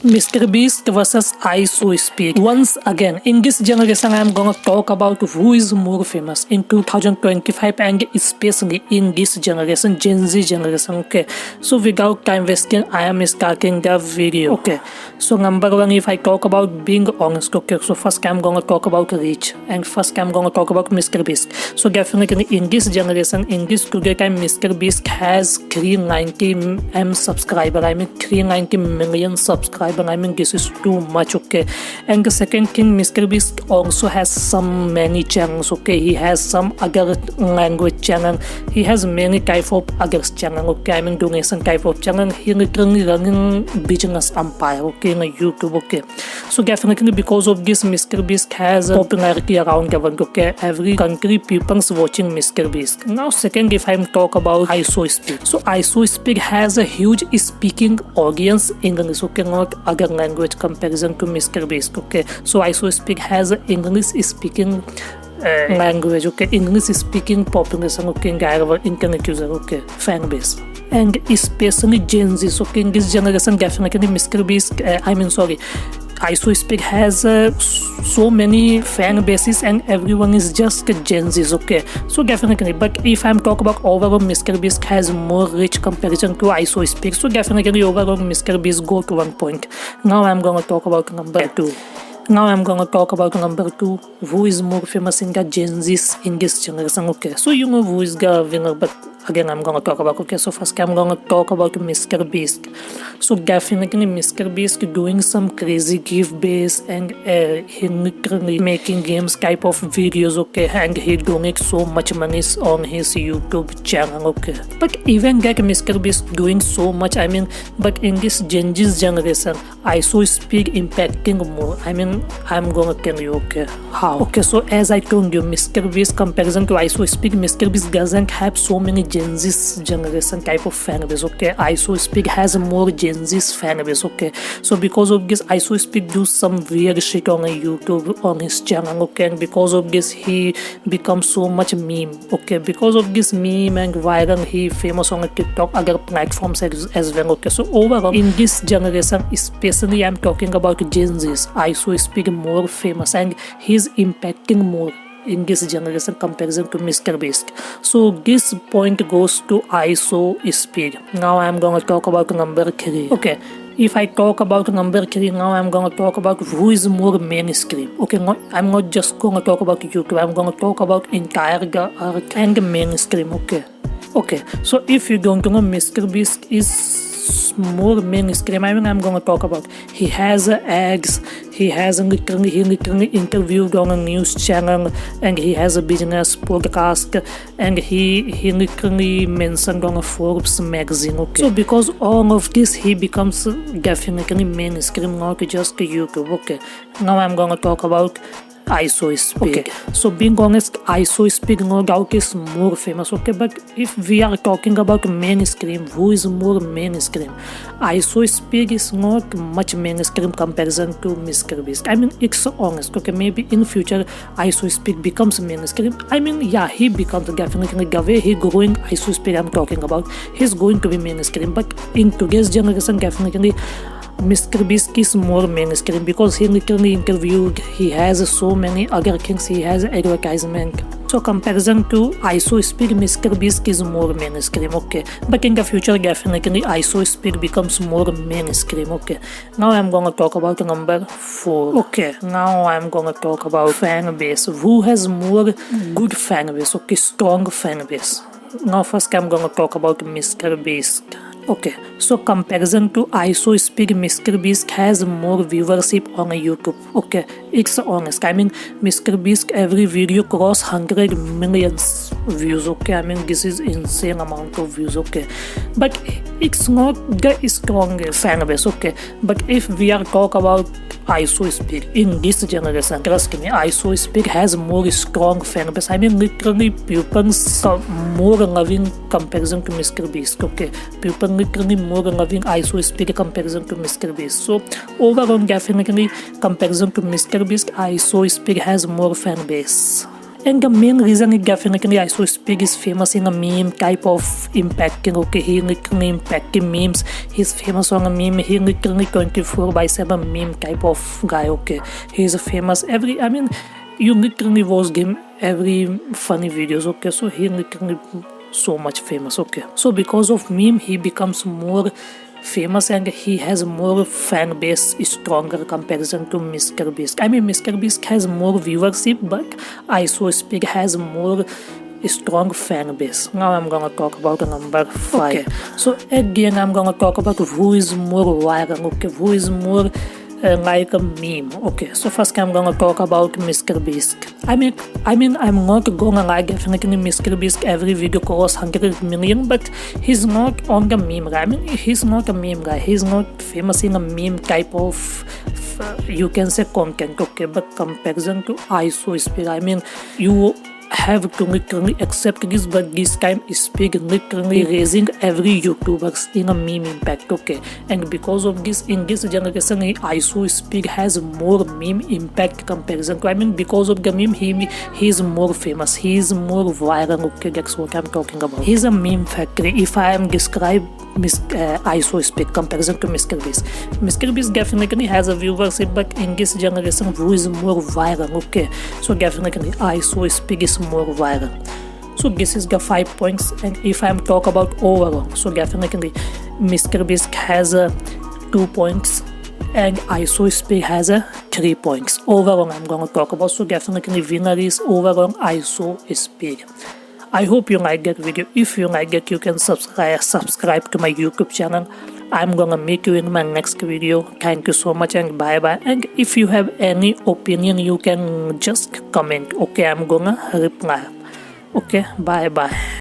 MrBeast versus IShowSpeed. Once again, in this generation, I am gonna talk about who is more famous in 2025 and especially in this generation, Gen Z generation. Okay, so without time wasting, I am starting the video. Okay, so number one, if I talk about being honest, okay, so first I'm gonna talk about reach, and first I'm gonna talk about MrBeast. So definitely in this generation, in this today time, MrBeast has 390 M subscriber. I mean 390 million subscriber. I mean this is too much. Okay, and the second thing, MrBeast also has some many channels. Okay, he has some other language channel, he has many type of other channel. Okay, I mean donation type of channel. He literally running business empire. Okay, in YouTube. Okay, so definitely because of this, MrBeast has popularity around the world. Okay, every country people's watching MrBeast. Now second, if I'm talk about IShowSpeed, so IShowSpeed has a huge speaking audience in English. Okay, not other language comparison to MrBeast. Okay, so IShowSpeed has English speaking language. Okay, English speaking population. Okay, internet user. Okay, fan base, and especially Gen Z. Okay, in this generation, definitely MrBeast. IShowSpeed has so many fan bases and everyone is just Gen Z's. Okay, so definitely, but if I'm talk about overall, MrBeast has more rich comparison to IShowSpeed. So definitely overall MrBeast go to 1 point. Now I'm gonna talk about number two. Who is more famous in the Gen Z's in this generation. Okay, so you know who is the winner, but again I'm gonna talk about. Okay, so first I'm gonna talk about MrBeast. So definitely MrBeast doing some crazy giveaways and he literally making games type of videos. Okay, and he donates so much money on his YouTube channel. Okay, but even that MrBeast doing so much, I mean, but in this Gen Z generation, IShowSpeed impacting more. I mean, I'm gonna tell you. Okay, how? Okay, so as I told you, MrBeast comparison to IShowSpeed, MrBeast doesn't have so many Gen Z generation type of fan base. Okay, IShowSpeed has more Gen Z fan base. Okay, so because of this, IShowSpeed do some weird shit on YouTube on his channel. Okay, and because of this, he becomes so much meme. Okay, because of this meme and viral, he famous on TikTok, other platforms as well. Okay, so overall in this generation, especially I'm talking about Gen Z's, IShowSpeed more famous and he's impacting more in this generation comparison to MrBeast. So this point goes to IShowSpeed. Now I'm gonna talk about number 3. Okay, if I talk about number 3, now I'm gonna talk about who is more mainstream. Okay, I'm not just gonna talk about YouTube, I'm gonna talk about entire arc and mainstream. Okay, so if you don't know, MrBeast is more mainstream. I mean, I'm gonna talk about he has ads, he literally interviewed on a news channel, and he has a business podcast, and he literally mentioned on a Forbes magazine. Okay, so because all of this, he becomes definitely mainstream, not just YouTube. Okay, now I'm gonna talk about IShowSpeed. Okay, so being honest, IShowSpeed no doubt is more famous. Okay, but if we are talking about mainstream, who is more mainstream? IShowSpeed is not much mainstream comparison to MrBeast. I mean, it's honest. Okay, maybe in future IShowSpeed becomes mainstream. I mean, yeah, he becomes definitely the way he growing. IShowSpeed I'm talking about, he's going to be mainstream. But in today's generation, definitely MrBeast is more mainstream because he literally interviewed, he has so many other things, he has advertisement. So comparison to IShowSpeed, MrBeast is more mainstream. Okay, but in the future definitely IShowSpeed becomes more mainstream. Okay, now I'm gonna talk about number 4. Okay, now I'm gonna talk about fan base. Who has more good fan base? Okay, strong fan base. Now first I'm gonna talk about MrBeast. Okay, so comparison to IShowSpeed, MrBeast has more viewership on YouTube. Okay, it's honest. I mean, MrBeast every video cross 100 million views. Okay, I mean this is insane amount of views. Okay, but it's not the strongest fan base. Okay, but if we are talk about IShowSpeed in this generation, trust me, IShowSpeed has more strong fan base. I mean, literally people more loving comparison to MrBeast. Okay, people literally more loving IShowSpeed comparison to MrBeast. So overall, definitely comparison to MrBeast, IShowSpeed has more fan base. And the main reason is definitely IShowSpeed is famous in a meme type of impacting. Okay, he literally impacting memes. He's famous on a meme. He literally 24/7 meme type of guy. Okay, he's famous you literally watch him every funny videos. Okay, so he literally so much famous. Okay, so because of meme he becomes more famous and he has more fan base stronger comparison to MrBeast. MrBeast has more viewership, but IShowSpeed has more strong fan base. Now I'm gonna talk about number 5. Okay. So again I'm gonna talk about who is more viral. Okay, who is more like a meme. Okay, so first I'm gonna talk about MrBeast. I'm not gonna like definitely MrBeast every video cross 100 million, but he's not on the meme guy. He's not a meme guy. He's not famous in a meme type of you can say content. Okay, but comparison to IShowSpeed, you have to literally accept this, but this time Speed literally raising every YouTubers in a meme impact. Okay, and because of this, in this generation IShowSpeed has more meme impact comparison to, because of the meme he's more famous, he's more viral. Okay, that's what I'm talking about. He's a meme factory. If I am describe IShowSpeed comparison to MrBeast definitely has a viewership, but in this generation who is more viral? Okay, so definitely IShowSpeed is more viral. So this is the 5 points, and if I'm talk about overall, so definitely MrBeast has 2 points and IShowSpeed has 3 points. Overall I'm gonna talk about, so definitely winner is overall IShowSpeed. I hope you like that video. If you like it, you can subscribe to my YouTube channel. I'm gonna meet you in my next video. Thank you so much and bye bye. And if you have any opinion, you can just comment. Okay, I'm gonna reply. Okay, bye bye.